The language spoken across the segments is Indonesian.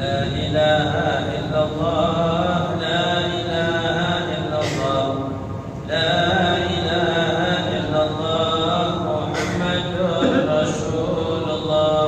لا إله إلا الله لا إله إلا الله لا إله إلا الله محمد رسول الله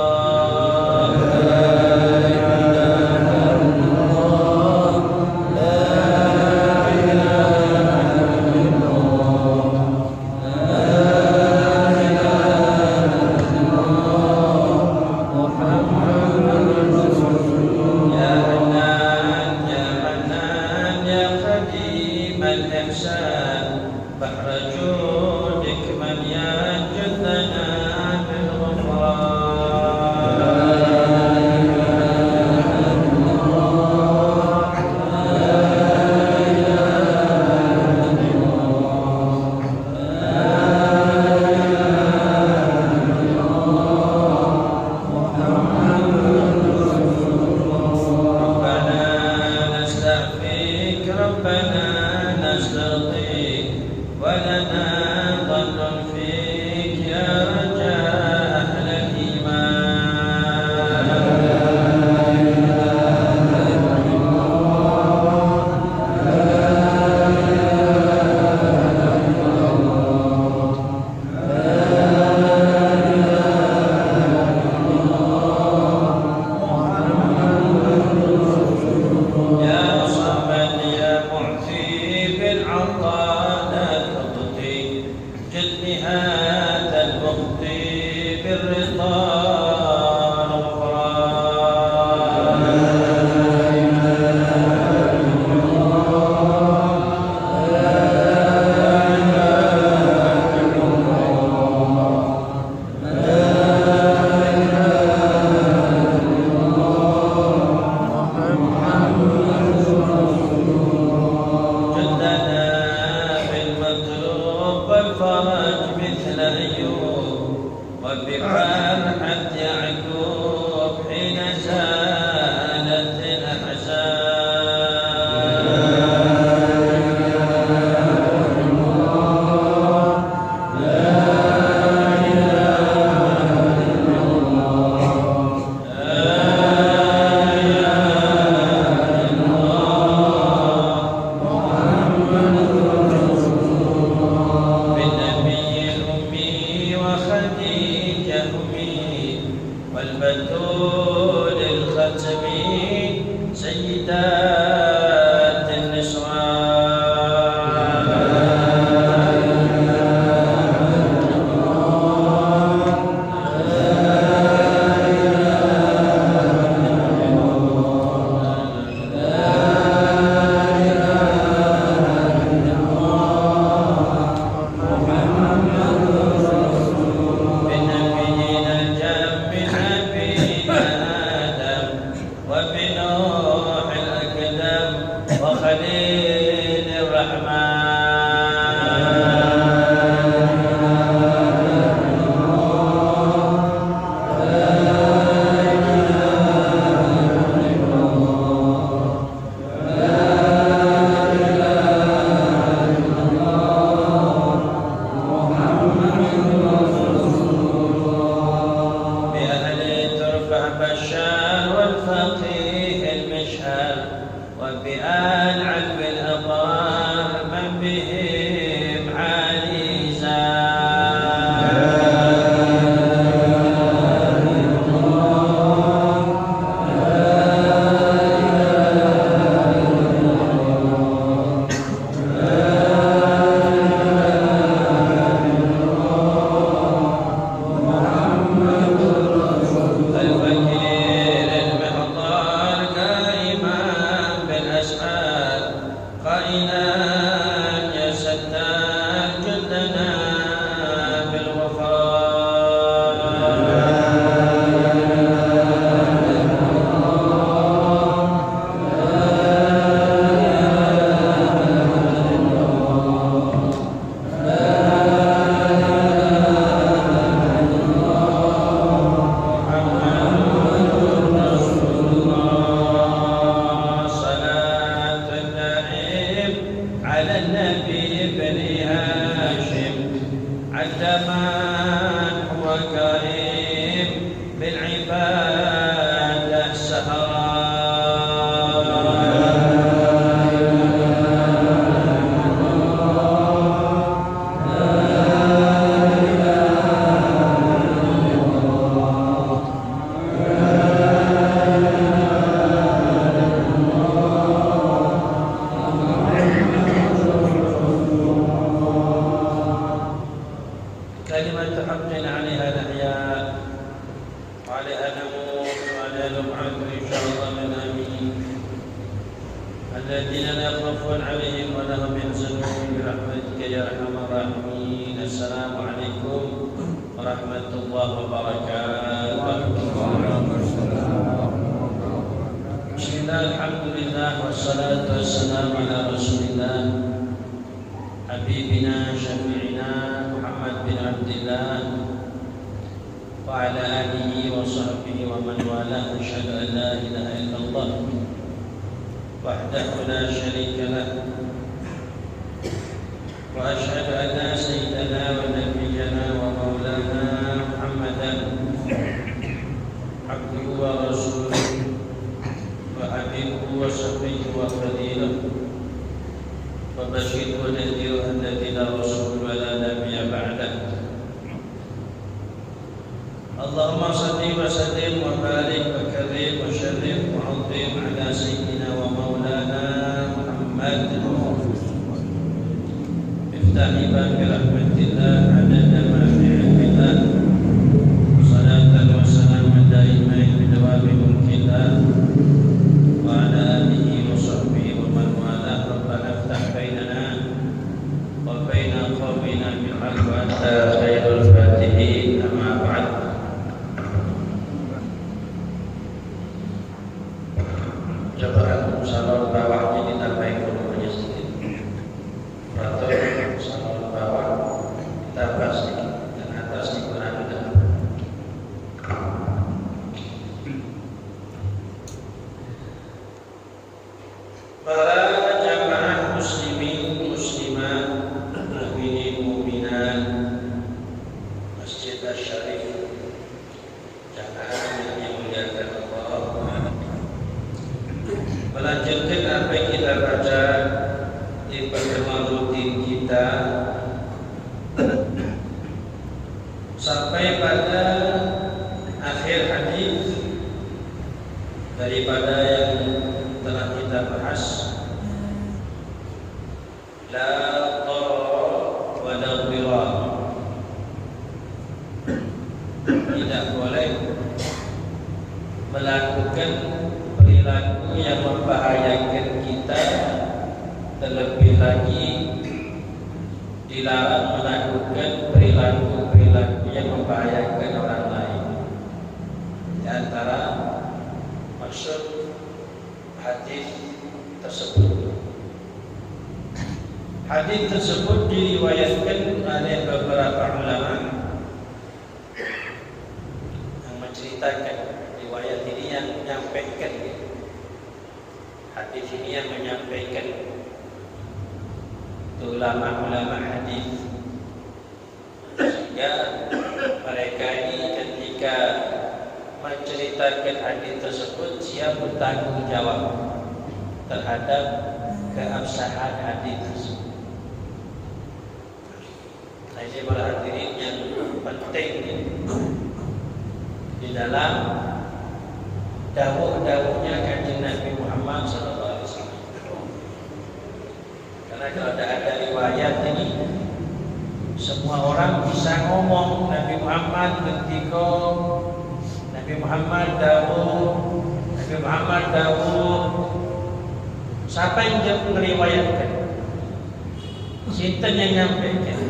بحر جودك من يجدنا ربنا نسترضيك ولنا ظن فيك يا رجاء أهل هذا الوقت بالرضا والفرج مثل أيوب وبفرحة يعقوب حين زالت الأحزان والبتول الختمي سيدات النسوان وبنوح الأقدم وخليل الرحمن والفقيه المشهد وبآل علو الأبرار من بهم عالي نبعث إن شاء الله من آمين الذين لا خوف عليهم ولا هم يحزنون برحمتك يا أرحم الراحمين. السلام عليكم ورحمة الله وبركاته. بسم الله الحمد لله والصلاة والسلام على رسول الله حبيبنا شفيعنا محمد بن عبد الله وعلى آله وصحبه ومن والاه. أشهد أن لا إله إلا الله وحده لا شريك له وأشهد أن سيدنا ونبينا ومولانا محمدا عبده ورسوله وحبيبه وصفيه وخليله وبشير ونذير الذي لا رسول ولا نبي بعده. اللهم صل وسلم وبارك وكرم وشرف وعظم على سيدنا ومولانا محمد مفتاح باب رحمة الله عدد ما في علم الله صلاة وسلاما دائمين بدوام ملك الله وعلى آله وصحبه ومن والاه. ربنا افتح بيننا وبين قومنا بالحق وأنت خير الفاتحين. أما بعد. Coba salon bawahnya ditambahin volumenya sedikit. Atau salon bawah ditambah sedikit dan atas dikurangi dalam. Para jamaah muslimin muslimat, mukminin mukminat Masjid Asy-Syarif, jamaah yang dimuliakan Allah. Melanjutkan apa yang kita baca di pertemuan rutin kita sampai pada akhir hadis daripada yang telah kita bahas. La dharar wa la dhirar. Tidak boleh melakukan perilaku yang membahayakan kita, terlebih lagi dilarang melakukan perilaku yang membahayakan orang lain. Di antara maksud hadis tersebut, hadis tersebut diriwayatkan oleh beberapa ulama yang menceritakan. Riwayat ini yang menyampaikan, hadis ini yang menyampaikan, itu ulama-ulama hadis. Sehingga mereka ini ketika menceritakan hadis tersebut siap bertanggung jawab terhadap keabsahan hadis tersebut. Nah, ini berarti yang penting di dalam dawuh-dawuhnya Kanjeng Nabi Muhammad SAW. Karena kalau ada riwayat ini, semua orang bisa ngomong Nabi Muhammad ketika Nabi Muhammad dawuh. Siapa yang meriwayatkan? Sinten yang nyampaikan?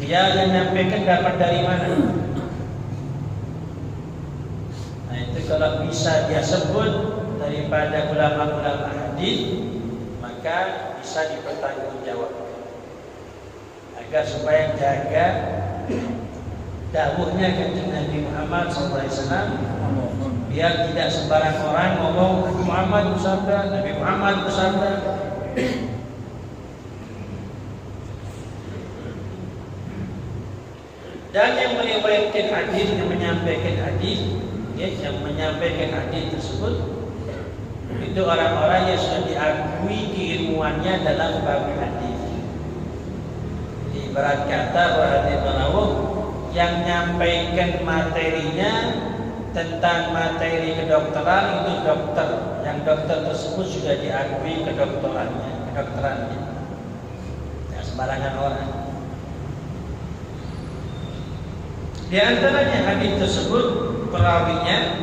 Dia yang nyampaikan dapat dari mana? Kalau bisa dia sebut daripada ulama-ulama hadis, maka bisa dipertanggungjawabkan agar supaya jaga dawuhnya Kanjeng Nabi Muhammad SAW, biar tidak sembarang orang ngomong Nabi Muhammad bersabda, Nabi Muhammad bersabda. Dan yang meriwayatkan hadis, yang menyampaikan hadis, yang menyampaikan hadis tersebut itu orang-orang yang sudah diakui keilmuannya dalam bab hadis. Ibarat kata berarti penawuh yang menyampaikan materinya tentang materi kedokteran itu dokter, yang dokter tersebut sudah diakui kedokterannya. Tidak sembarangan orang. Di antaranya hadis tersebut perawinya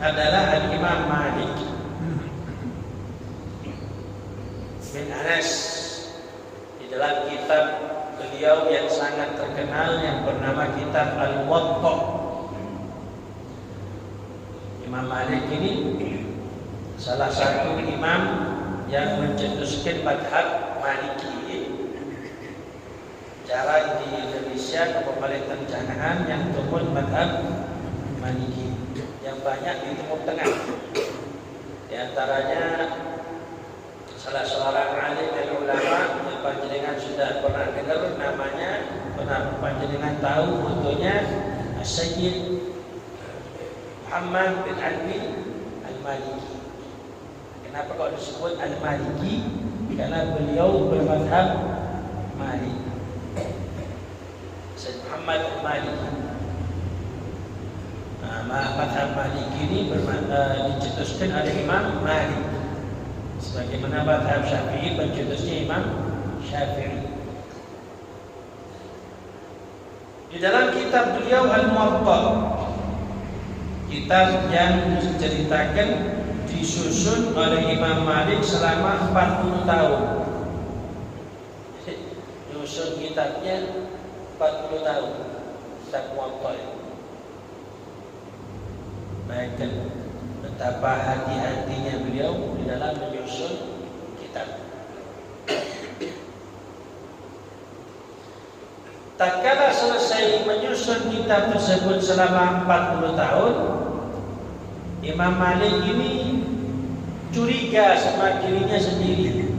adalah Al-Imam Malik bin Anas. Di dalam kitab beliau yang sangat terkenal yang bernama kitab Al-Muwatta. Imam Malik ini salah satu imam yang mencetuskan madhab Maliki. Jarang di Indonesia pemerintahan jangan yang turun madhab Maliki. Yang banyak di Timur Tengah. Di antaranya salah seorang alim dan ulama yang panjenengan sudah pernah dengar namanya, pernah panjenengan tahu fotonya, Sayyid Muhammad bin Alwi Al-Maliki. Kenapa kok disebut Al-Maliki? Karena beliau bermadhab Malik. Sayyid Muhammad Al-Maliki. Madhab Maliki ini dicetuskan oleh Imam Malik. Sebagaimana madhab Syafi'i pencetusnya Imam Syafi'i. Di dalam kitab beliau Al-Muwatta, kitab yang diceritakan disusun oleh Imam Malik selama 40 tahun. Nyusun kitabnya 40 tahun. Kitab Muwatta. Bayangkan betapa hati-hatinya beliau di dalam menyusun kitab. Tatkala selesai menyusun kitab tersebut selama 40 tahun, Imam Malik ini curiga sama dirinya sendiri.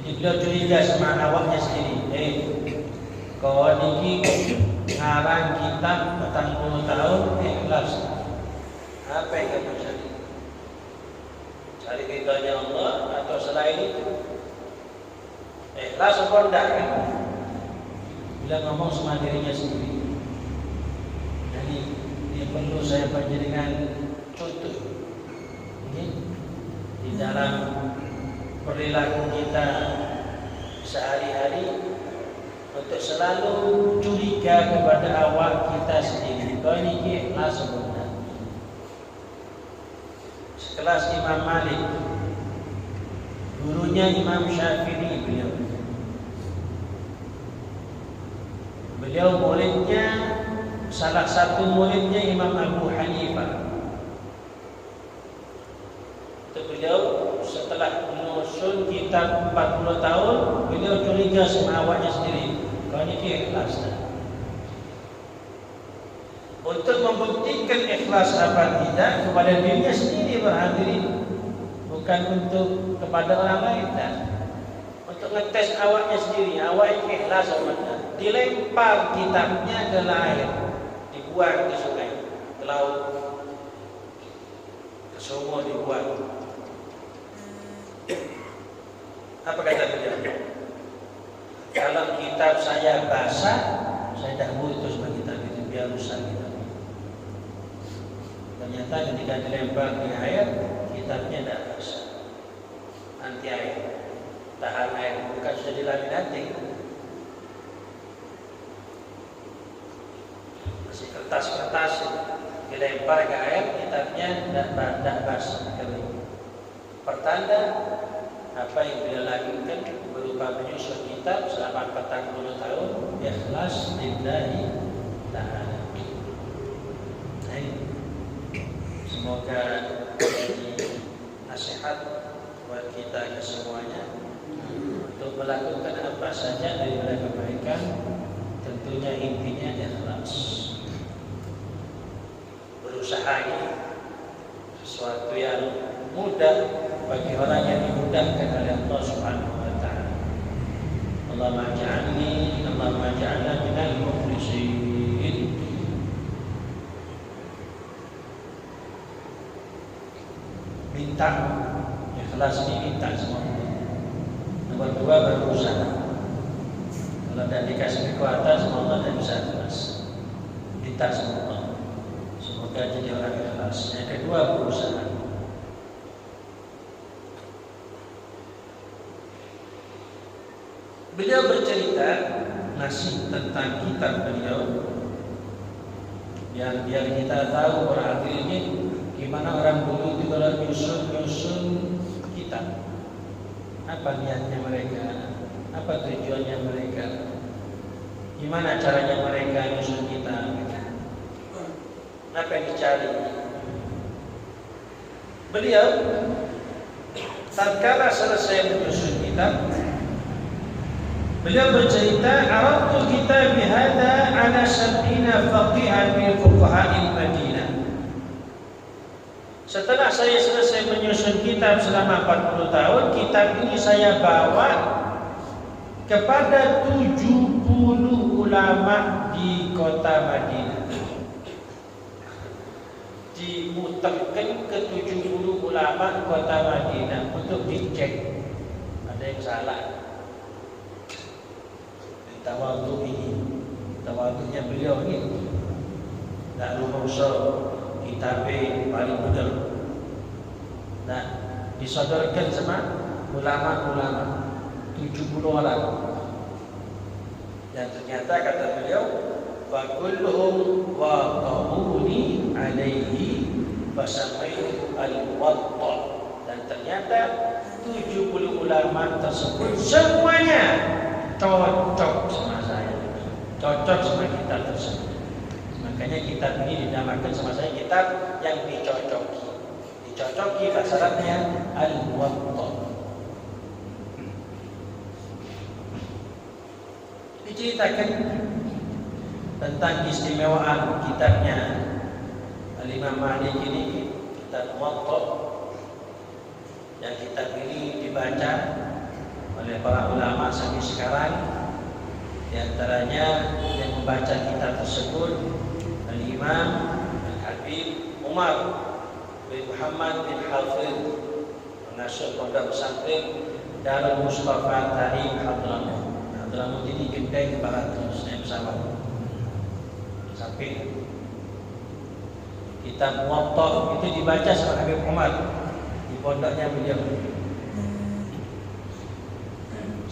Jadi beliau curiga sama awaknya sendiri. Kau niki ngarang kitab 40 tahun ikhlas. Apa yang kamu cari? Cari ridhonya Allah atau selain itu? Ikhlas apa enggak kan? Bila ngomong sama dirinya sendiri. Jadi dia perlu saya panjenengan contoh. Di dalam perilaku kita sehari-hari untuk selalu curiga kepada awak kita sendiri. Kau ini ikhlas sebenarnya. Sekelas Imam Malik, gurunya Imam Syafi'i beliau muridnya, salah satu muridnya Imam Abu Hanifah. Beliau setelah menyusun kitab 40 tahun, beliau curiga sama awaknya sendiri. Kau ini ikhlas. Untuk membuktikan ikhlas apa tidak kepada dirinya sendiri berhadirin, bukan untuk kepada orang lain. Untuk ngetes awaknya sendiri, awak ini ikhlas apa tidak. Dilempar kitabnya ke air, dibuang ke sungai, ke laut, ke sumur dibuang. Apa kata beliau? Kalau kitab saya basah, saya tak butuh sama kitab itu, biar rusak kitab. Ternyata ketika dilempar di air, kitabnya tidak basah, anti air, tahan air, bukan sudah dilaminati. Masih kertas-kertas dilempar ke air, kitabnya tidak basah, kering. Pertanda apa yang beliau lakukan berupa menyusun kitab selama 40 tahun ikhlas lillahi ta'ala. Semoga jadi nasihat buat kita semuanya untuk melakukan apa saja daripada kebaikan, tentunya intinya ikhlas. Berusaha ini sesuatu yang mudah bagi orang yang dimudahkan oleh Allah Subhanahu wa taala. Allahumma ja'alna minal mukhlisin. Minta ikhlas ini, minta semua. Nomor 2, berusaha. Kalau tidak dikasih kekuatan sama Allah tidak bisa ikhlas. Minta sama Allah. Semoga jadi orang ikhlas. Yang kedua, berusaha. Beliau bercerita masih tentang kitab beliau. biar kita tahu berarti ini gimana orang dulu itu kalau nyusun kitab. Apa niatnya mereka? Apa tujuannya mereka? Gimana caranya mereka nyusun kitab? Apa yang dicari? Beliau tatkala selesai menyusun kitab, beliau bercerita, "Aradtu kitab hadza ala 70 faqihan min fuqaha'il Madinah." Setelah saya selesai menyusun kitab selama 40 tahun, kitab ini saya bawa kepada 70 ulama di kota Madinah. Dimuterkan ke 70 ulama kota Madinah untuk dicek ada yang salah. Tawadhu ini, tawadhunya beliau ini tak lupa kitab paling benar. Nah, disodorkan sama ulama-ulama 70 orang. Dan ternyata kata beliau, fa kulluhum waqa'uni alaihi fasamaitu al-watta. Dan ternyata 70 ulama tersebut semuanya cocok sama saya, cocok sama kitab tersebut. Makanya kitab ini dinamakan sama saya kitab yang dicocoki. Dicocoki bahasa Arabnya al-Muwatta. Diceritakan tentang keistimewaan kitabnya Al-Imam Malik ini, kitab Muwatta. Yang kitab ini dibaca oleh para ulama sampai sekarang. Di antaranya yang membaca kitab tersebut Al-Imam Al-Habib Umar bin Muhammad bin Hafidh, pengasuh pondok pesantren Darul Mustafa Tarim Hadramaut. Hadramaut ini kedai 400 naik pesawat sampai. Kitab Muwatta itu dibaca sama Habib Umar di pondoknya beliau.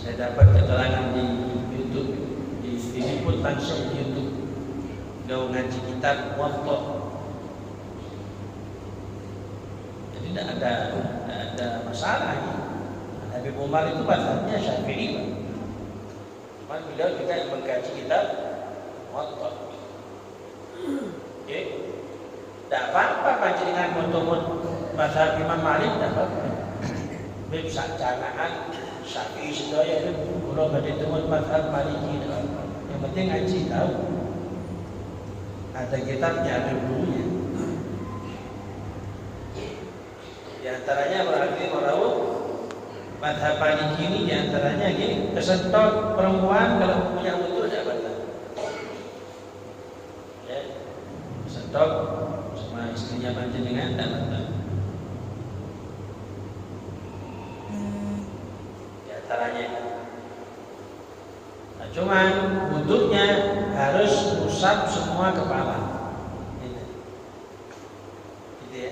Saya dapat keterangan di YouTube, diliput langsung di YouTube. Beliau ngaji kitab Muwatta. Jadi tidak ada masalah ini. Habib Umar itu mazhabnya Syafi'i. Cuma beliau juga yang mengkaji kitab Muwatta. Oke. Tidak apa-apa panjenengan mutu-mut mazhab Imam Malik, tidak apa-apa. Beb sakjanaan Syafi'i sedaya itu kalau badai temut mazhab Maliki. Yang penting ngaji tahu. Ada kitabnya, ada bukunya. Di antaranya berarti merawat mazhab Maliki ini, di antaranya gini, kesentot perempuan kalau punya utuh tidak batal. Ya, kesentot sama istrinya panjenengan tidak batal. Caranya. Nah, cuman wudhunya harus usap semua kepala. Gitu ya.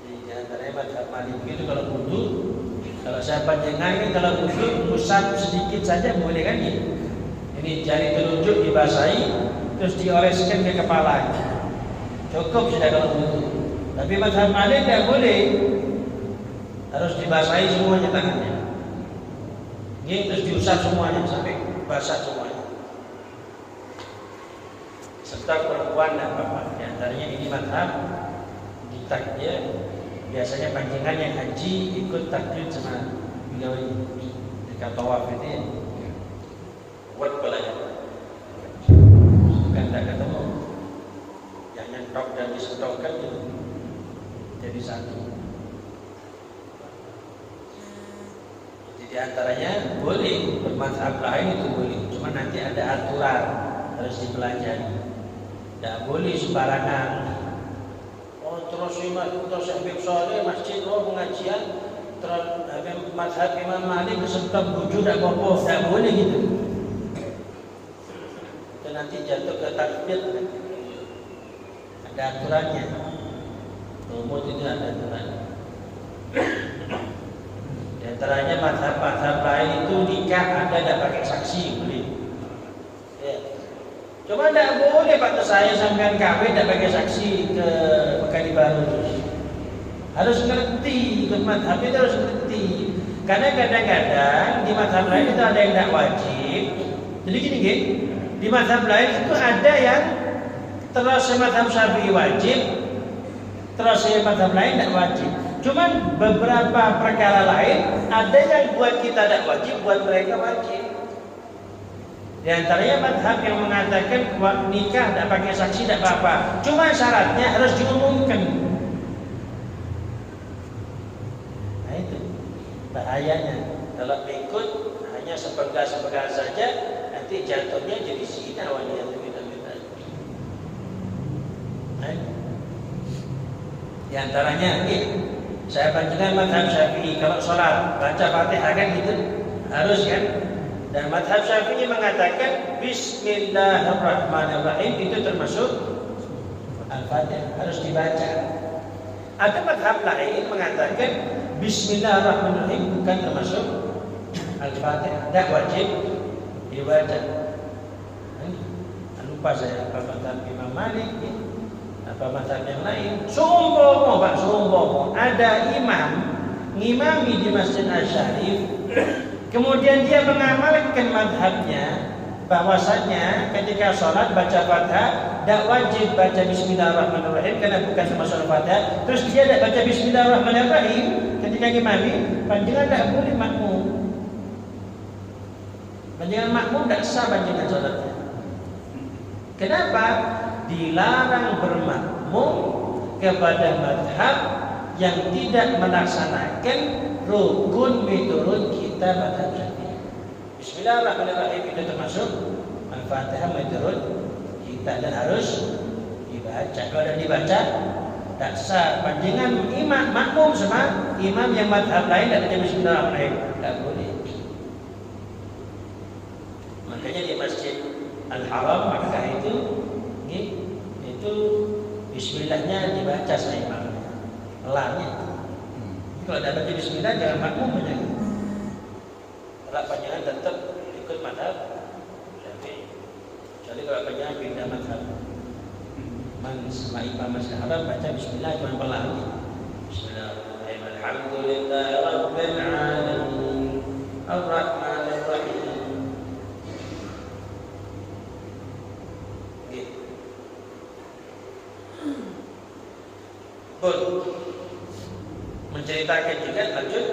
Di antaranya mazhab Maliki itu kalau wudhu, kalau saya panjenengan kan kalau wudhu usap sedikit saja boleh kan ya? Ini jari telunjuk dibasahi terus dioleskan ke kepala. Cukup sudah kalau wudhu. Tapi mazhab Malik tidak boleh. Harus dibasahi semuanya tangannya. Ini terus diusap semuanya sampai basah semuanya. Serta perempuan dan bapak. Di antaranya ini mazhab di takbir. Biasanya panjenengan yang haji ikut takbir sama beliau ini dekat tawaf itu ya. Buat kepalanya. Bukan tak ketemu. Yang nyentok dan disentokkan gitu. Jadi satu. Di antaranya boleh, bermazhab lain itu boleh, cuma nanti ada aturan harus dipelajari. Tidak boleh sembarangan. Oh terus Habib Soleh masjid pengajian terus mazhab Imam Malik kesentuh buju tidak apa-apa, tidak boleh gitu. Itu nanti jatuh ke takbir. Ada aturannya. Umur itu ada aturannya. Di antaranya mazhab lain itu nikah ada tidak pakai saksi boleh. Ya. Cuma tidak boleh Pak saya sampean kawin tidak pakai saksi ke Pekali Baru. Harus ngerti ikut madhab itu, harus ngerti. Karena kadang-kadang di madhab lain itu ada yang tidak wajib. Jadi gini, di madhab lain itu ada yang terus madhab Syafi'i wajib, terus madhab lain tidak wajib. Cuman beberapa perkara lain ada yang buat kita tidak wajib, buat mereka wajib. Di antaranya madhab yang mengatakan nikah tidak pakai saksi tidak apa-apa. Cuma syaratnya harus diumumkan. Nah itu bahayanya. Kalau ikut hanya sepenggal-sepenggal saja, nanti jatuhnya jadi zina wanita kita. Nah, di antaranya saya panjangkan madhab Syafi'i. Kalau sholat baca Fatihah kan gitu harus kan. Dan madhab Syafi'i mengatakan Bismillahirrahmanirrahim itu termasuk Al-Fatihah, harus dibaca. Ada madhab lain mengatakan Bismillahirrahmanirrahim bukan termasuk Al-Fatihah, tidak wajib dibaca. Lupa saya apa madhab Imam Malik, apa madhab yang lain. Seumpama Pak, seumpama ada imam ngimami di Masjid Asy-Syarif, kemudian dia mengamalkan madhabnya bahwasanya ketika sholat baca Fatihah tidak wajib baca Bismillahirrahmanirrahim karena bukan termasuk Fatihah. Terus dia tidak baca Bismillahirrahmanirrahim ketika ngimami, panjenengan tidak boleh makmum. Panjenengan makmum tidak sah panjenengan sholatnya. Kenapa? Dilarang bermakmum kepada madhab yang tidak melaksanakan rukun miturut kita madhab Syafi'i. Bismillahirrahmanirrahim itu termasuk Al-Fatihah miturut kita dan harus dibaca. Kalau tidak dibaca, tak sah. Panjangan imam makmum sama imam yang madhab lain tidak baca Bismillahirrahmanirrahim, tak boleh. Makanya di Masjid Al-Haram Makkah itu Bismillahnya dibaca sama imam. Lamnya. Kalau tidak baca Bismillah jangan makmum menyanyi. Kalau panjangan tetap ikut madhab Syafi'i. Jadi kalau panjangan pindah madhab sama imam Masjid Haram baca Bismillah cuma pelan. Bismillahirrahmanirrahim. Alhamdulillahirabbil alamin. Ar-Rahmanir-Rahim. Menceritakan juga lanjut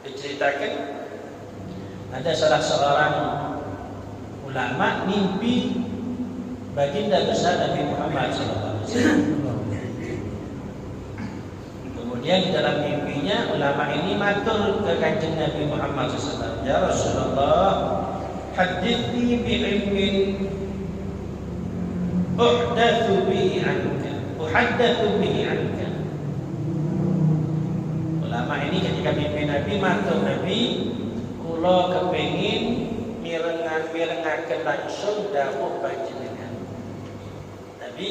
diceritakan ada salah seorang ulama mimpi baginda besar Nabi Muhammad SAW. Kemudian di dalam mimpinya ulama ini matur ke kanjeng Nabi Muhammad SAW, ya Rasulullah, hadithni bi'ilmin uhdatsu bihi anka. Ulama ini ketika mimpi Nabi matur Nabi, kula kepengin mirengaken langsung dawuh panjenengan. Nabi,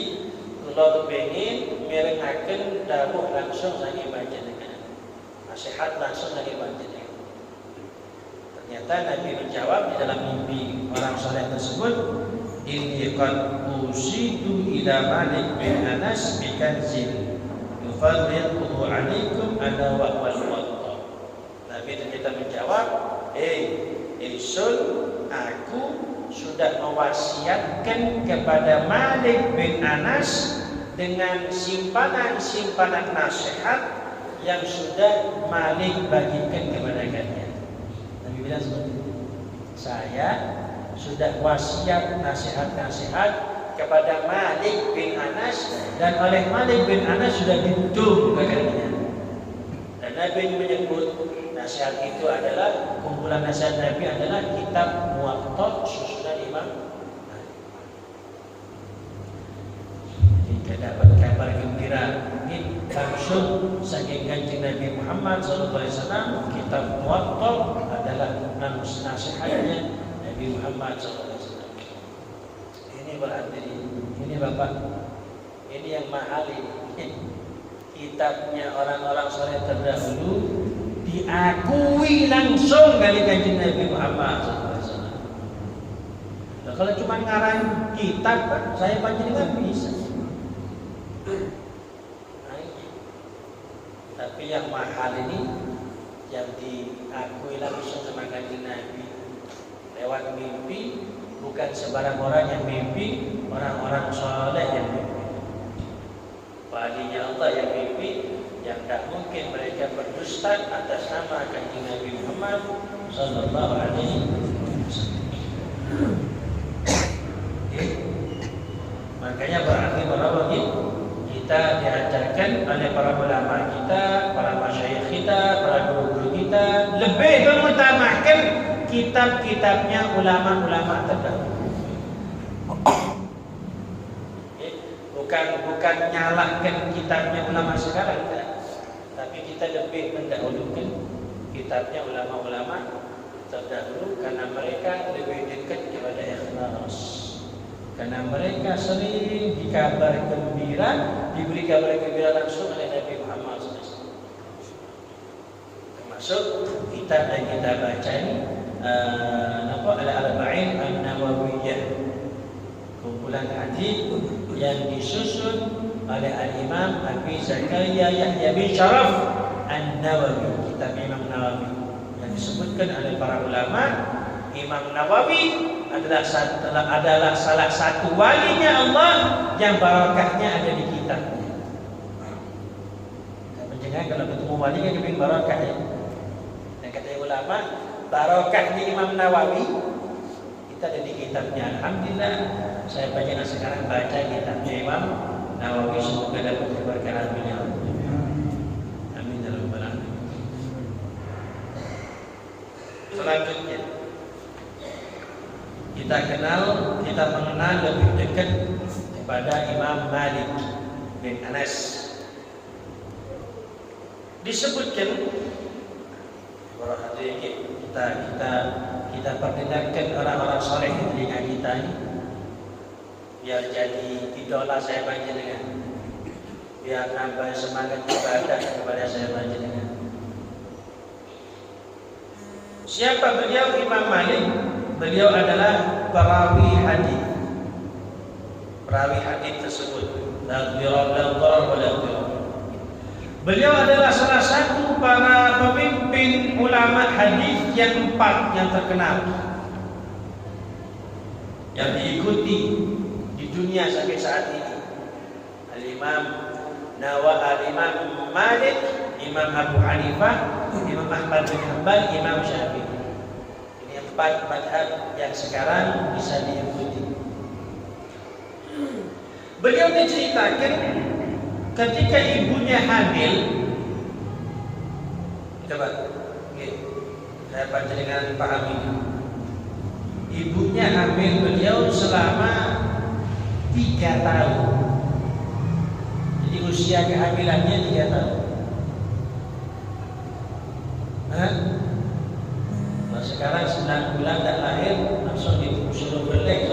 kula kepengin mirengaken dawuh langsung saking panjenengan. Nasihat langsung saking panjenengan. Ternyata Nabi menjawab di dalam mimpi orang saleh tersebut, inni qad usidu ila Malik bin Anas bikanzin yufarriquhu alaikum ana wa wal. Nabi ternyata menjawab, Insun aku sudah mewasiatkan kepada Malik bin Anas dengan simpanan nasihat yang sudah Malik bagikan kepada kalian. Nabi bilang seperti itu. Saya sudah wasiat nasihat-nasihat kepada Malik bin Anas dan oleh Malik bin Anas sudah ditum ke kalian. Dan Nabi menyebut nasihat itu adalah kumpulan nasihat Nabi adalah kitab Muwatta susunan Imam. Jika dapat kabar gembira ini langsung saking kanjeng Nabi Muhammad SAW, kitab Muwatta adalah nasihatnya Nabi Muhammad SAW. Ini berarti ini Bapak, ini yang mahal ini. Kitabnya orang-orang saleh terdahulu diakui langsung kali kanjeng Nabi Muhammad SAW. Kalau cuma ngarang kitab kan saya panjenengan bisa. Tapi yang mahal ini yang diakui langsung sama Kanjeng Nabi lewat mimpi, bukan sebarang orang yang mimpi, orang-orang soleh yang mimpi. Walinya Allah yang mimpi, yang tak mungkin mereka berdusta atas nama Kanjeng Nabi Muhammad sallallahu alaihi wasallam. Makanya berarti bahwa kita diajarkan oleh para ulama kita, para masyayikh kita, para guru-guru kita lebih mengutamakan kitab-kitabnya ulama-ulama terdahulu. Bukan nyalahkan kitabnya ulama sekarang, tidak. Tapi kita lebih mendahulukan kitabnya ulama-ulama terdahulu karena mereka lebih dekat kepada ikhlas. Karena mereka sering dikabar gembira, diberi kabar gembira langsung oleh Nabi Muhammad SAW. Termasuk kitab yang kita baca ini, Al-Arba'in An-Nawawiyah, kumpulan hadis yang disusun oleh Al-Imam Abi Zakaria Yahya bin Sharaf An-Nawawi, kitab Imam Nawawi yang disebutkan oleh para ulama. Imam Nawawi adalah salah satu walinya Allah yang barakahnya ada di kitabnya. Jangan kalau ketemu wali kan keping barakah ya. Dan kata ulama, barakahnya Imam Nawawi kita ada di kitabnya. Alhamdulillah, saya banyak sekarang baca kitabnya Imam Nawawi, semoga dapat keberkahan beliau. Amin ya rabbal alamin. Selanjutnya kita mengenal lebih dekat kepada Imam Malik bin Anas. Disebutkan para hadirin, kita perdengarkan orang-orang soleh di telinga kita ini biar jadi idola saya panjenengan, biar nambah semangat ibadah kepada saya panjenengan. Siapa beliau? Imam Malik. Beliau adalah perawi hadis. Perawi hadis tersebut, beliau adalah salah satu para pemimpin ulama hadis yang 4 yang terkenal, yang diikuti di dunia sampai saat ini. Al-Imam Malik, Imam Abu Hanifah, Imam Ahmad bin Hanbal, Imam Syafi'i. 4 madhab yang sekarang bisa diikuti. Beliau diceritakan ketika ibunya hamil. Coba, saya baca dengan paham ini. Ibunya hamil beliau selama 3 tahun. Jadi usia kehamilannya 3 tahun. Sekarang 9 bulan tak lahir, langsung disuruh belek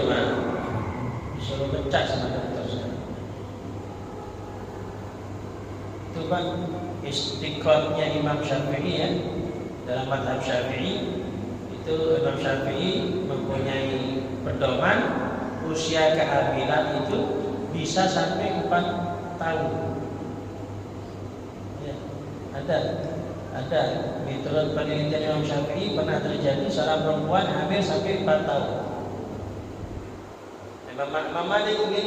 disuruh pecah sama dokter sekarang. Itu kan istiqomahnya Imam Syafi'i ya. Dalam mazhab Syafi'i itu Imam Syafi'i mempunyai pedoman usia kehamilan itu bisa sampai 4 tahun. Ya, ada menurut penelitian Imam Syafi'i pernah terjadi seorang perempuan hamil sampai 4 tahun. Imam Malik ini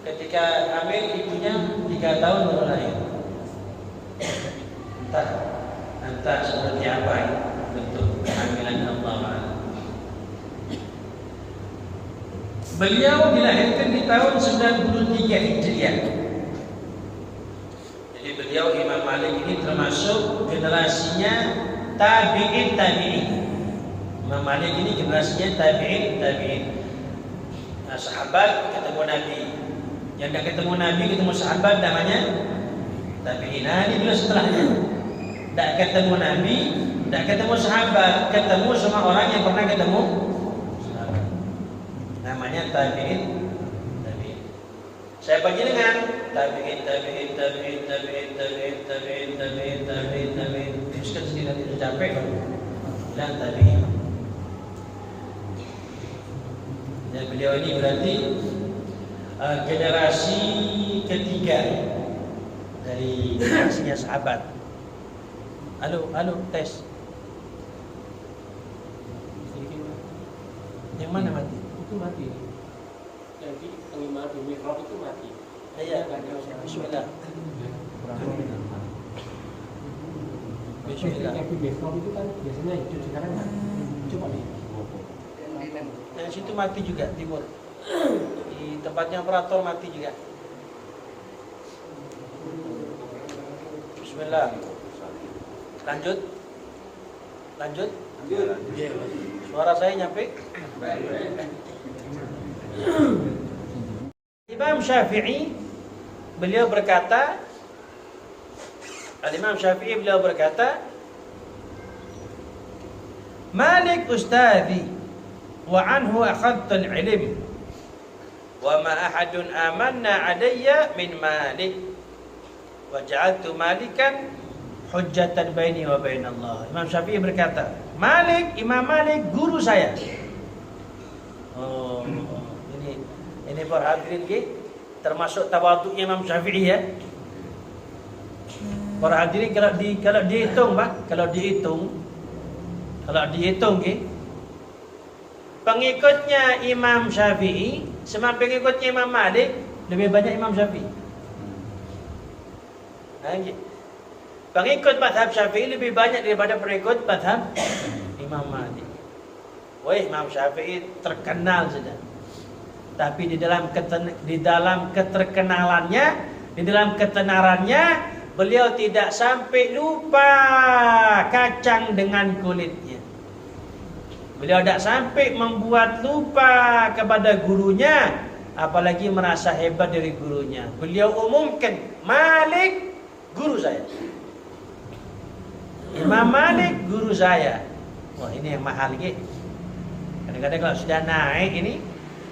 ketika hamil ibunya 3 tahun baru lahir. Entah seperti apa bentuk kehamilan Allah. Beliau dilahirkan di tahun 93 Hijriah. Jadi beliau Imam Malik ini termasuk generasinya tabi'in. Imam Malik ini generasinya tabi'in. Nah, sahabat ketemu Nabi. Yang dah ketemu Nabi, ketemu sahabat namanya tabi'in. Nah, ini beliau setelahnya. Tak ketemu Nabi, tak ketemu sahabat, ketemu semua orang yang pernah ketemu sahabat. Namanya tabi'in. Saya bagi dengan tabi'in. Teruskan sendiri nanti capek kan? Bilang tabi'in. beliau ini berarti generasi ketiga dari generasinya sahabat. Halo, tes. Yang mana mati? Itu mati. Jadi pengimaman di mihrab itu mati. Iya. Bismillah. Bismillah. Yang di mihrab itu kan biasanya hidup, sekarang mati. Coba nih. Yang situ mati juga, timur. Di tempatnya operator mati juga. Bismillah. Lanjut. Suara saya nyampe? Imam Syafi'i beliau berkata, Al-Imam Syafi'i beliau berkata, Malik ustadhi wa anhu akhadtu al-ilm wa ma ahadun amanna alayya min Malik wa ja'altu Malikan hujjatan baini wa bain Allah. Imam Syafi'i berkata, Imam Malik guru saya. Oh, ini para hadirin termasuk tawaduknya Imam Syafi'i ya. Para hadirin kalau dihitung Pak, kalau dihitung pengikutnya Imam Syafi'i sama pengikutnya Imam Malik lebih banyak Imam Syafi'i. Pengikut mazhab Syafi'i lebih banyak daripada pengikut mazhab Imam Malik. Wah, Imam Syafi'i terkenal sudah. Tapi di dalam keterkenalannya, di dalam ketenarannya, beliau tidak sampai lupa kacang dengan kulitnya. Beliau tidak sampai membuat lupa kepada gurunya, apalagi merasa hebat dari gurunya. Beliau umumkan, Malik guru saya. Imam Malik guru saya. Wah, ini yang mahal gitu. Kadang-kadang kalau sudah naik ini,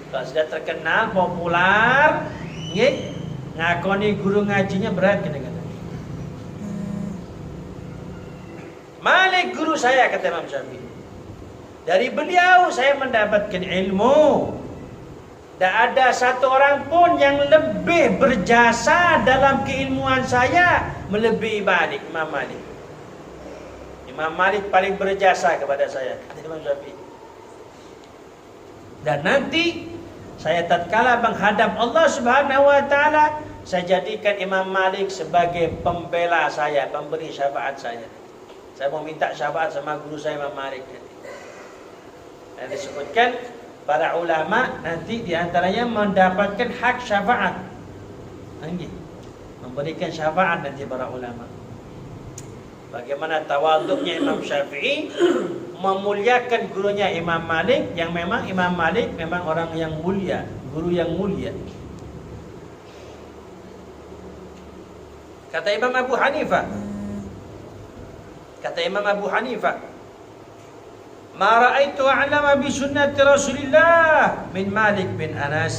kalau sudah terkenal, populer, ngakoni guru ngajinya berat kadang-kadang. Malik guru saya, kata Imam Syafi'i. Dari beliau saya mendapatkan ilmu. Tak ada satu orang pun yang lebih berjasa dalam keilmuan saya melebihi Malik, Imam Malik. Imam Malik paling berjasa kepada saya, kata Imam Syafi'i. Dan nanti saya tatkala menghadap Allah Subhanahu wa taala, saya jadikan Imam Malik sebagai pembela saya, pemberi syafaat saya. Saya mau minta syafaat sama guru saya Imam Malik nanti. Dan disebutkan para ulama nanti diantaranya mendapatkan hak syafaat. Memberikan syafaat nanti para ulama. Bagaimana tawaduknya Imam Syafi'i memuliakan gurunya Imam Malik, yang memang Imam Malik memang orang yang mulia, guru yang mulia. Kata Imam Abu Hanifah, ma ra'aitu a'lama bi sunnati Rasulillah min Malik bin Anas.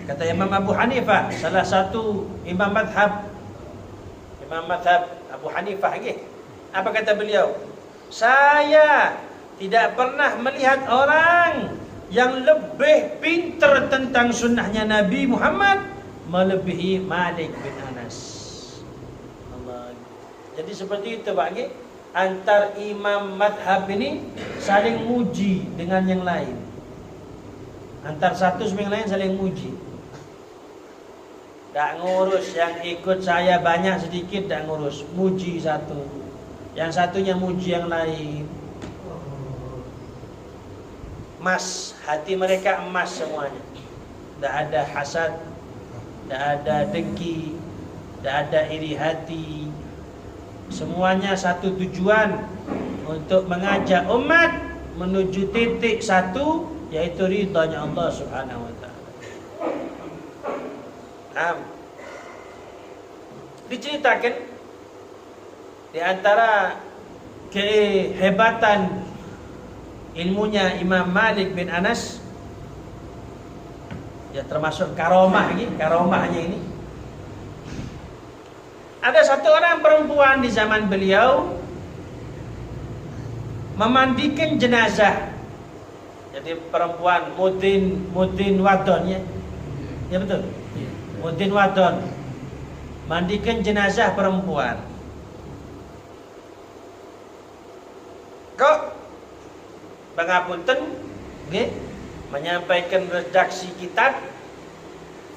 Kata Imam Abu Hanifah, salah satu imam madhab Abu Hanifah apa kata beliau? Saya tidak pernah melihat orang yang lebih pintar tentang sunnahnya Nabi Muhammad melebihi Malik bin Anas. Allah. Jadi seperti itu Pak, antar imam madhab ini saling muji dengan yang lain. Antar satu sama yang lain saling muji. Tak ngurus yang ikut saya banyak sedikit, tak ngurus, muji satu, yang satunya muji yang lain. Emas, hati mereka emas semuanya. Tak ada hasad, tak ada dengki, tak ada iri hati. Semuanya satu tujuan, untuk mengajak umat menuju titik satu, yaitu ridhanya Allah Subhanahu wa taala. Diceritakan di antara kehebatan ilmunya Imam Malik bin Anas, ya termasuk karomahnya ini. Ada satu orang perempuan di zaman beliau memandikan jenazah. Jadi perempuan mudin wadon ya. Ya betul. Mudin wadon. Mandikan jenazah perempuan. Kok pangapunten nggih menyampaikan redaksi kitab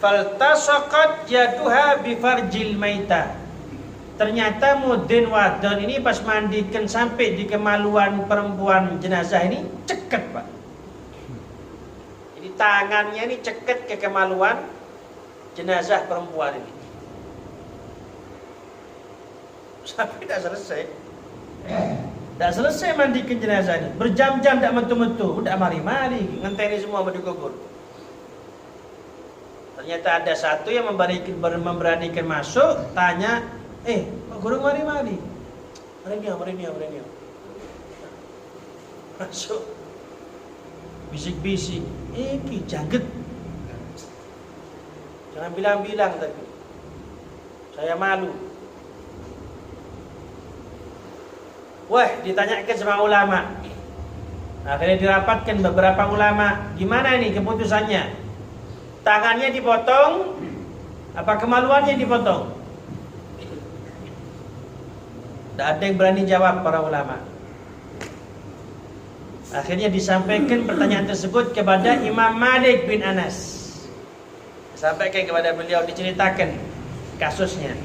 faltasaqat yaduha bi farjil maitah. Ternyata mudin wadon ini pas mandikan sampai di kemaluan perempuan jenazah ini ceket, Pak. Jadi tangannya ini ceket ke kemaluan jenazah perempuan ini. Sampai tidak selesai. Tidak selesai mandikan jenazah ini. Berjam-jam tidak mentu-mentu. Udah mari-mari ngenteni semua berdikubur. Ternyata ada satu yang memberanikan masuk. Tanya, Pak Guru mari-mari. Mari. Masuk. Bisik-bisik. Ki jangget. Jangan bilang-bilang tapi. Saya malu. Wah, ditanyakan sama ulama. Akhirnya dirapatkan beberapa ulama. Gimana ini keputusannya? Tangannya dipotong, apa kemaluannya dipotong? Tidak ada yang berani jawab para ulama. Akhirnya disampaikan pertanyaan tersebut kepada Imam Malik bin Anas. Disampaikan kepada beliau, diceritakan kasusnya.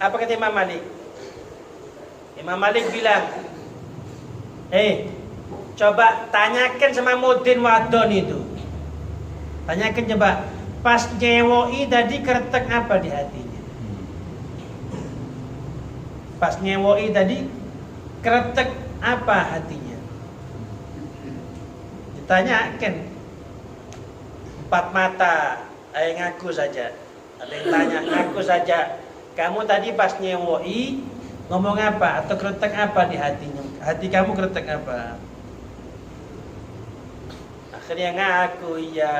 Apa kata Imam Malik? Imam Malik bilang, coba tanyakan sama mudin wadon itu. Tanyakan coba, pas nyewoi tadi kretek apa di hatinya? Pas nyewoi tadi kretek apa hatinya? Ditanyakan. 4 mata, ngaku saja. Ada yang tanya, ngaku saja. Kamu tadi pas nyewoi ngomong apa atau kretek apa di hatinya? Hati kamu kretek apa? Akhirnya ngaku, ya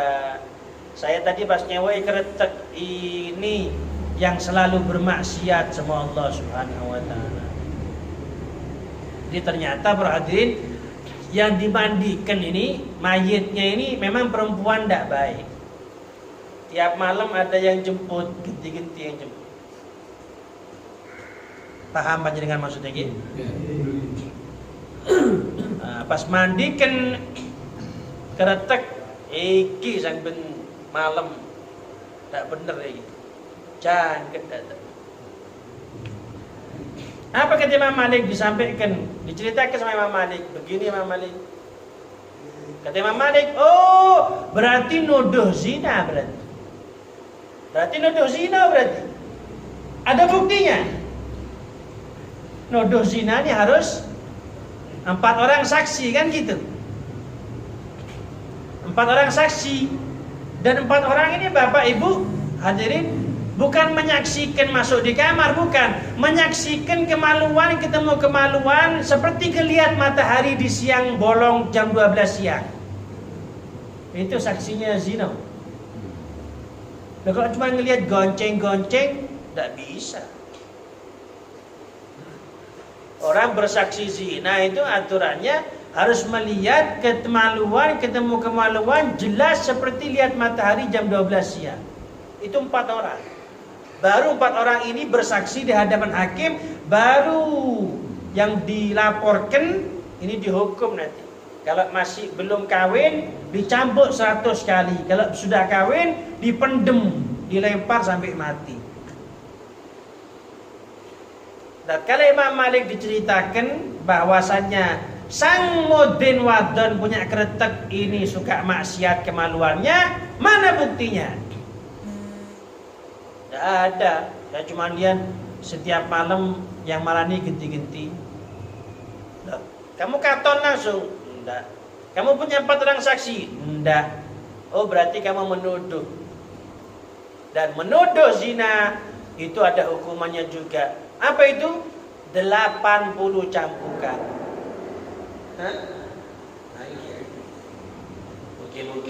saya tadi pas nyewoi kretek ini yang selalu bermaksiat sama Allah Subhanahu wa taala. Jadi ternyata berhadirin yang dimandikan ini mayitnya ini memang perempuan tidak baik. Tiap malam ada yang jemput, ganti-ganti yang jemput. Paham panjenengan maksudnya gitu? Pas mandikan keretek iki sang ben malam tak bener iki. Jangan kedadak. Apa kata Imam Malik disampaikan, diceritakan sama Imam Malik. Begini Imam Malik. Kata Imam Malik, oh berarti nuduh zina berarti. Berarti nuduh zina berarti. Ada buktinya. Nuduh zina ini harus 4 orang saksi kan gitu. 4 orang saksi. Dan 4 orang ini Bapak Ibu hadirin bukan menyaksikan masuk di kamar, bukan. Menyaksikan kemaluan, ketemu kemaluan seperti kelihat matahari di siang bolong jam 12 siang. Itu saksinya zina. Kalau cuma ngelihat gonceng-gonceng, tidak bisa. Orang bersaksi zina itu aturannya harus melihat kemaluan, ketemu kemaluan jelas seperti lihat matahari jam 12 siang. Itu 4 orang. Baru 4 orang ini bersaksi di hadapan hakim, baru yang dilaporkan ini dihukum nanti. Kalau masih belum kawin dicambuk 100 kali. Kalau sudah kawin dipendem, dilempar sampai mati. Dan kalau Imam Malik diceritakan bahwasannya sang mudin wadon punya kretek ini suka maksiat kemaluannya, mana buktinya? Tidak ada. Saya cuma lihat setiap malam yang malani genti-genti. Kamu katon langsung? Tidak. Kamu punya 4 orang saksi? Tidak. Oh berarti kamu menuduh. Dan menuduh zina itu ada hukumannya juga. Apa itu? 80 cambukan. Hah? Nah, iya. Mungkin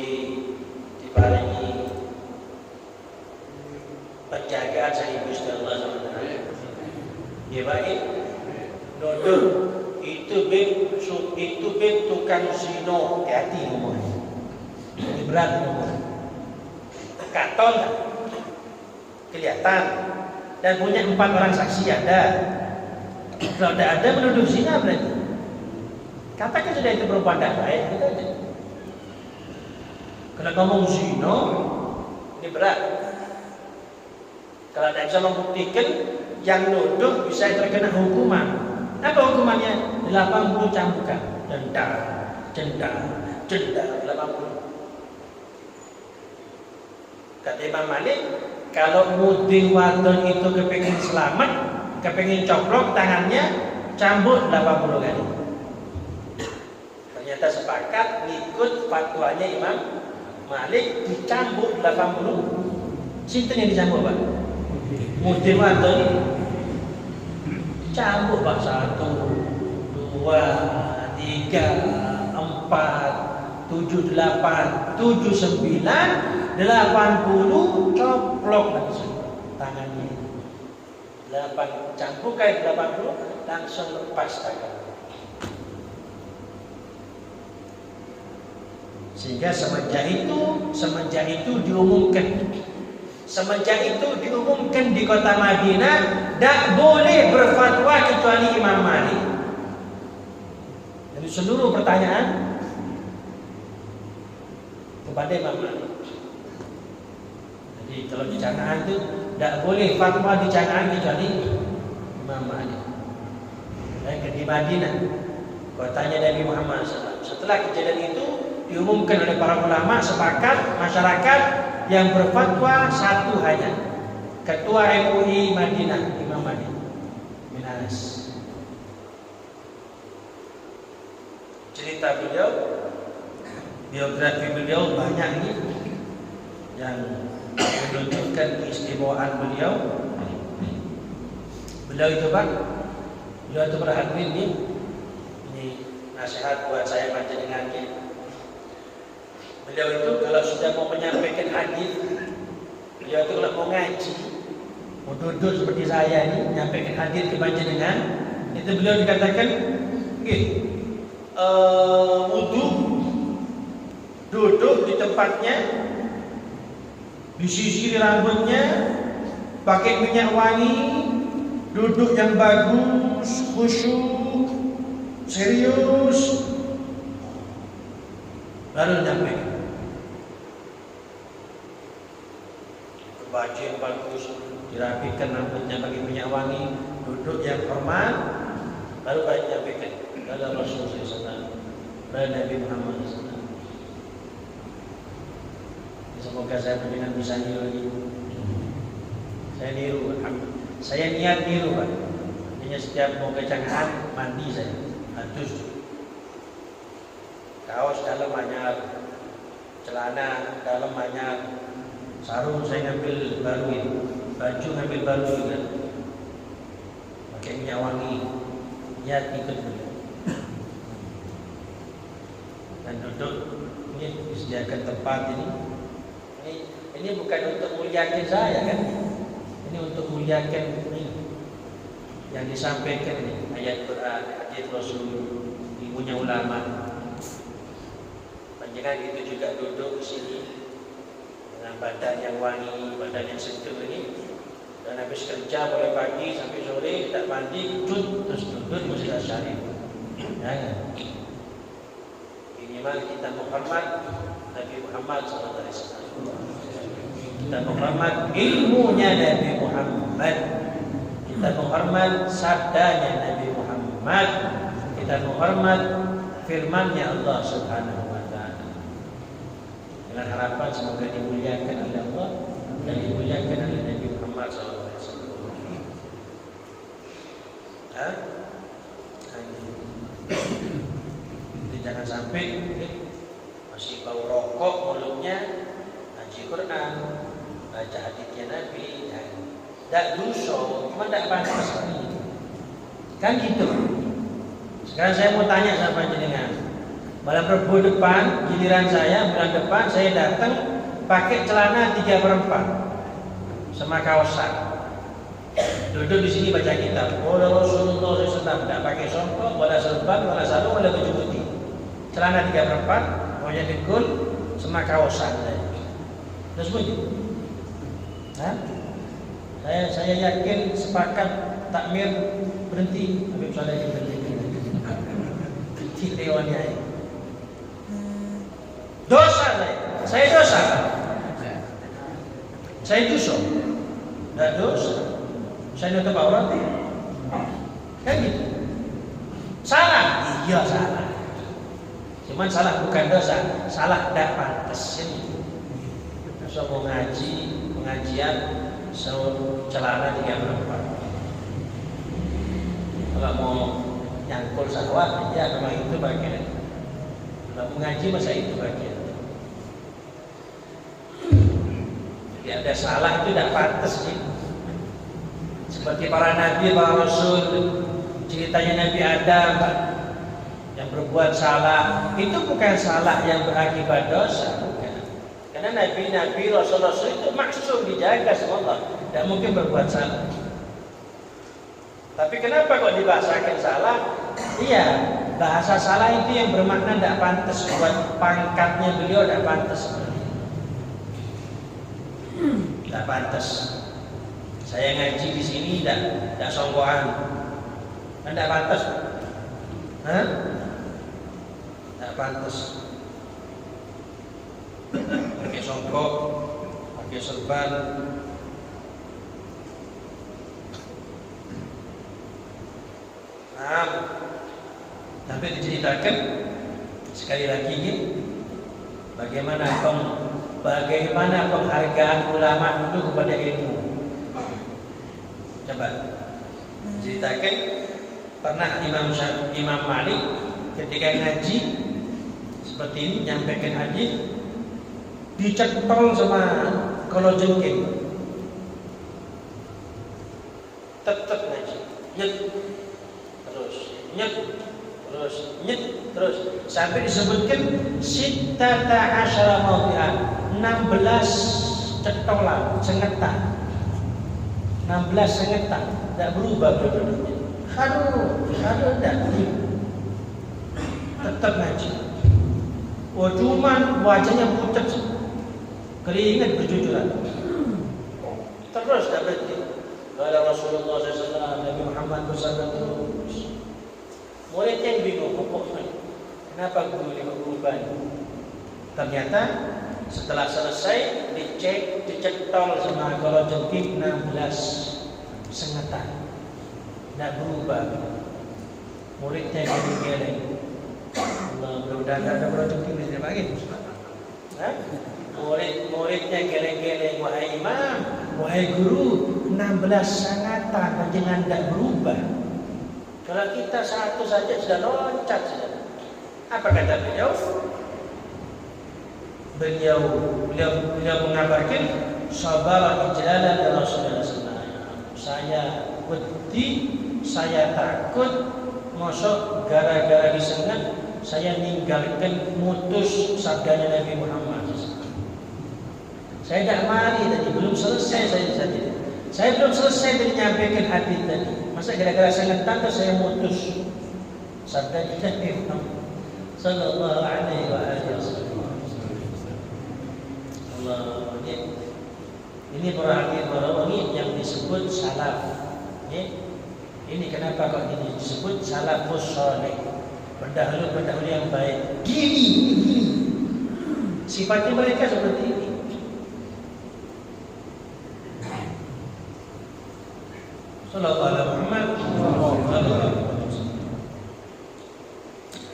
diparingi penjagaan dari Gusti Allah SWT. Ya baik. Nuduh itu tukang zino, hati-hati ngomongnya. Ini berat ngomongnya. Katon tak? Kelihatan. Dan punya 4 orang saksi ada. Kalau tidak ada menuduh zina berarti. Katakan sudah itu perempuan tidak baik, gitu aja. Kalau ngomong zino, ini berat. Kalau tidak bisa membuktikan, yang nuduh bisa terkena hukuman. Apa hukumannya? 80 cambukan. Denda 80. Kata Imam Malik, kalau mudin wadon itu kepingin selamat, kepingin coplok tangannya, cambuk 80 kali. Ternyata sepakat ngikut fatwanya Imam Malik, dicambuk 80. Sinten yang dicambuk, Pak? Mudin wadon ini dicambuk, Pak. 1, 2, 3, 4, 7, 8, 7, 9, 80 coplok langsung tangannya. 8 cambukan 80 langsung lepas tangan. Sehingga semenjak itu diumumkan di kota Madinah tidak boleh berfatwa kecuali Imam Malik. Jadi seluruh pertanyaan kepada Imam Malik. Jadi kalau di Canaan itu tidak boleh fatwa di Canaan kecuali Imam Malik. Dan di Madinah kotanya Nabi Muhammad SAW. Setelah kejadian itu diumumkan oleh para ulama, sepakat masyarakat yang berfatwa satu hanya, Ketua MUI Madinah Imam Malik bin Anas. Cerita beliau, biografi beliau banyak ini yang menunjukkan keistimewaan beliau. Beliau itu berhati ini nasihat buat saya panjenengannya. Beliau itu kalau sudah mau menyampaikan hadis, beliau itu kalau mau ngaji, mau duduk seperti saya ini, menyampaikan hadis ke panjenengan, itu beliau dikatakan, wudu, duduk di tempatnya, disisir rambutnya, pakai minyak wangi, duduk yang bagus, khusyuk, serius, baru nyampaikan. Baju yang bagus, dirapikan rambutnya pakai minyak wangi, duduk yang hormat, baru baik nyampaikan. Kata Rasulullah SAW, kata Nabi Muhammad SAW. Semoga saya dengan bisa niru. Saya niru, saya niat niru, Pak. Hanya setiap mau ke Canaan mandi saya, hatus. Kaos dalam anyar, celana dalam anyar, sarung saya ngambil baru ini, baju ngambil baru juga, pakai minyak wangi, niat ikut beliau. Dan duduk ini disediakan tempat ini bukan untuk muliakan saya kan, ini untuk muliakan ini yang disampaikan ini, ayat Quran, hadis Rasul, ilmunya ulama. Jangan itu juga duduk di sini dengan badan yang wangi, badan yang sejuk ini, dan habis kerja mulai pagi sampai sore tak mandi, terus duduk Masjid Asy-Syarif. Jangan. Minimal kita menghormat Nabi Muhammad SAW. Kita menghormat ilmunya Nabi Muhammad. Kita menghormat sabdanya Nabi Muhammad. Kita menghormat firman-Nya Allah Subhanahu wa taala. Dengan harapan semoga dimuliakan oleh Allah dan dimuliakan oleh Nabi Muhammad SAW. Jadi jangan sampai masih bau rokok mulutnya, ngaji Quran, baca hadisnya Nabi, tidak dosa, cuma tidak pantas kan gitu. Sekarang saya mau tanya sama jenengan, malam Rabu depan giliran saya, bulan depan saya datang pakai celana 3/4 sama kaosan, Duduk di sini baca kitab. Qala Rasulullah SAW tidak pakai songkok, wala serban, wala sarung, wala baju putih. Celana 3/4, maunya dengkul, sama kaosan. Terus bunyi. Saya yakin sepakat takmir berhenti. Habib Saleh berhenti. Kecil dewannya. Dosa saya dosa. Saya dosa. Tidak dosa. Saya nutup aurat. Kan gitu. Salah. Iya salah. Cuman salah bukan dosa. Salah tidak pantas. So mau ngaji, pengajian, celana 3/4. Kalau mau nyangkul sawah, ya memang itu bagian. Kalau mengaji masa itu bagian. Jadi ada salah itu tidak pantas sih. Seperti para nabi, para rasul, ceritanya Nabi Adam yang berbuat salah, itu bukan salah yang berakibat dosa, bukan. Karena nabi-nabi, rasul-rasul itu maksum dijaga sama Allah, tidak mungkin berbuat salah. Tapi kenapa kok dibahasakan salah? Iya, bahasa salah itu yang bermakna tidak pantas buat pangkatnya beliau, tidak pantas. Tidak pantas. Saya ngaji di sini tidak songkoan, kan tidak pantas, tidak pantas. Pakai songkok, pakai serban. Sampai diceritakan sekali lagi ini bagaimana penghargaan ulama itu kepada ilmu. Coba ceritakan pernah Imam Malik ketika ngaji seperti ini nyampaikan hadis dicetol sama kalau jengking, tetap ngaji nyet terus sampai disebutkan sittata asyara mawdi'an, 16 cetolan sengetan, 16 sengetan, tidak berubah duduknya. Aduh, tidak tetap ngaji. Cuman wajahnya pucat, keringat berjujuran. Terus tidak berhenti. Kalau Rasulullah SAW, Nabi Muhammad bersabda terus. Murid yang bingung, kenapa guru ini berubah? Ternyata setelah selesai dicek, dicetol sama kalau jengking 16 sengetan, tidak berubah. Muridnya geleng-geleng. Allah, mudah-mudahan ada kalau jengking di sini lagi. Muridnya geleng-geleng, wahai imam, wahai guru, 16 sengatan panjenengan tidak berubah. Kalau kita satu saja sudah loncat saja. Apa kata beliau? Beliau mengabarkan sabar ijlalan Rasulullah SAW. Saya wedi, saya takut, mosok gara-gara disengat saya ninggalkan mutus sabdanya Nabi Muhammad. Saya tidak mari tadi, belum selesai saya belum selesai dari menyampaikan hadis tadi. Masa gara-gara sengetan terus saya mutus sabdanya Nabi Muhammad sallallahu alaihi wasallam. Allah, ini berarti ini yang disebut salaf. Ini kenapa kok ini disebut salafus saleh, pendahulu yang baik. Gini sifatnya mereka seperti ini. Sallallahu alaihi Muhammad.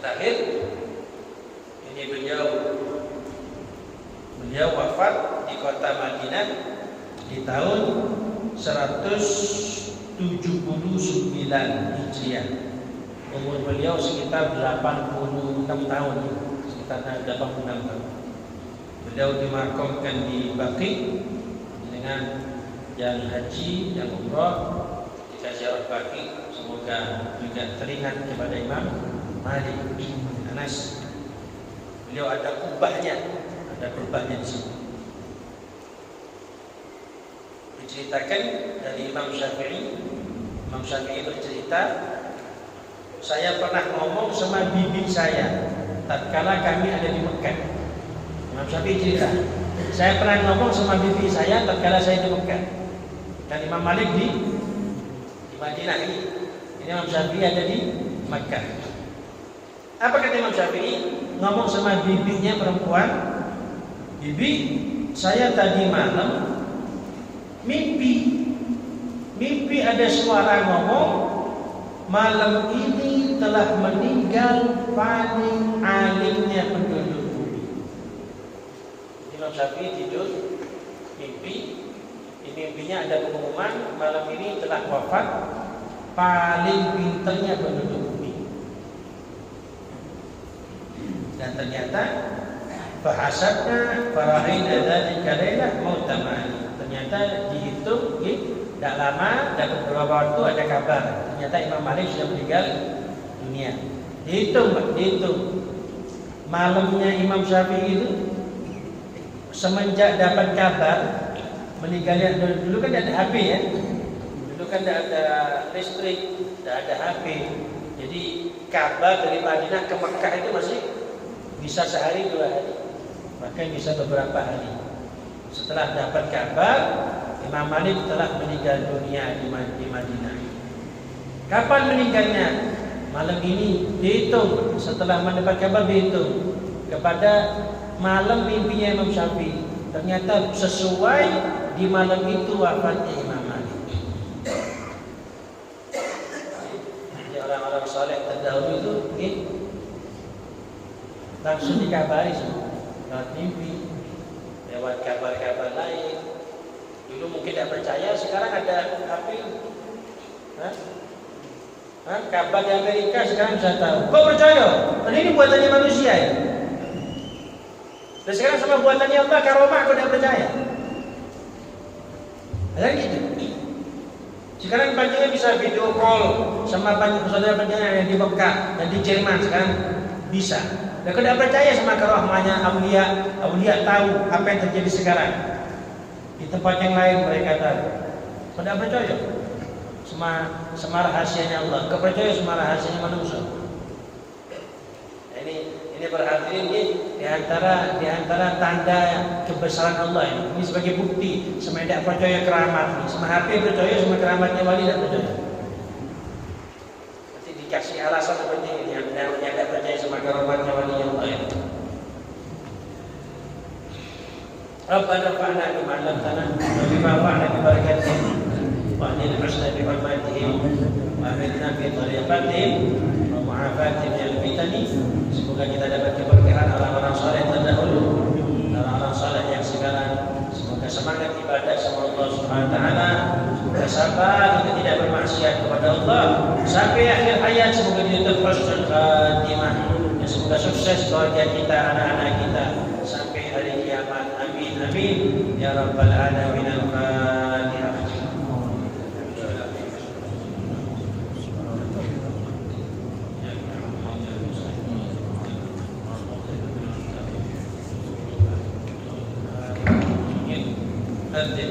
Terakhir ini beliau wafat di kota Madinah di tahun 179 Hijriah. Umur beliau sekitar 86 tahun. Beliau dimakamkan di Baqi dengan yang haji, yang umrah, ketika ziarah Baqi. Semoga juga teringat kepada Imam Malik bin Anas. Beliau ada kubahnya di sini. Diceritakan dari Imam Syafi'i. Imam Syafi'i bercerita, saya pernah ngomong sama bibi saya tatkala kami ada di Mekah. Imam Syafi'i cerita, saya pernah ngomong sama bibi saya tatkala saya di Mekah. Dan Imam Malik di Madinah ini. Ini Imam Syafi'i ada di Mekah. Apa kata Imam Syafi'i? Ngomong sama bibinya perempuan, bibi, saya tadi malam mimpi ada suara ngomong, malam ini telah meninggal paling alimnya penduduk bumi. Imam Syafi'i tidur mimpi, di mimpinya ada pengumuman malam ini telah wafat paling pintarnya penduduk bumi. Dan ternyata bahasanya farahina dzalika lailah mautamani. Ternyata dihitung, tidak lama dapat beberapa waktu ada kabar. Ternyata Imam Malik sudah meninggal dunia. Dihitung. Malamnya Imam Syafi'i itu semenjak dapat kabar meninggalnya, dulu kan tidak ada HP ya. Dulu kan tidak ada listrik, tidak ada HP. Jadi kabar dari Madinah ke Mekah itu masih bisa sehari 2 hari, bahkan bisa beberapa hari. Setelah dapat kabar Imam Malik telah meninggal dunia di Madinah. Kapan meninggalnya? Malam ini dihitung. Setelah mendapat kabar dihitung kepada malam mimpinya Imam Syafi'i. Ternyata sesuai di malam itu wafatnya Imam Malik. Jadi orang-orang saleh terdahulu itu langsung dikabari semua lewat mimpi, lewat kabar-kabar lain. Dulu mungkin tidak percaya, sekarang ada HP. Kabar di Amerika sekarang bisa tahu. Kok percaya? Dan ini buatannya manusia ya. Dan sekarang sama buatannya Allah, karomah kok tidak percaya. Ada gitu. Sekarang banyak bisa video call sama banyak saudara banyak yang di Mekah dan di Jerman sekarang bisa. Dan kalau tidak percaya sama karomahnya aulia tahu apa yang terjadi sekarang. Di tempat yang lain mereka tahu. Kalau tidak percaya sama rahasianya Allah, kepercaya sama rahasianya manusia. Ini berarti ini di antara tanda kebesaran Allah ini. Ini sebagai bukti. Sama tidak percaya keramat, sama HP percaya, sama keramatnya wali tidak percaya. Nanti dikasih alasan seperti ini yang tidak percaya sama keramatnya wali Allah ini. Rabbana fa'na bima 'allamtana wa bima fa'na bi barakatihim wa anil husna bi hurmatihim wa amitna fi tariqatihim wa mu'afatihim min fitani. Semoga kita dapat keberkahan orang-orang saleh terdahulu, orang-orang saleh yang sekarang. Semoga semangat ibadah sama Allah Subhanahu wa taala, semoga sabar kita tidak bermaksiat kepada Allah sampai akhir hayat. Semoga kita husnul khatimah. Dan semoga sukses keluarga kita, anak-anak kita sampai hari kiamat. Amin amin ya rabbal alamin. Al-Fatihah. Nanti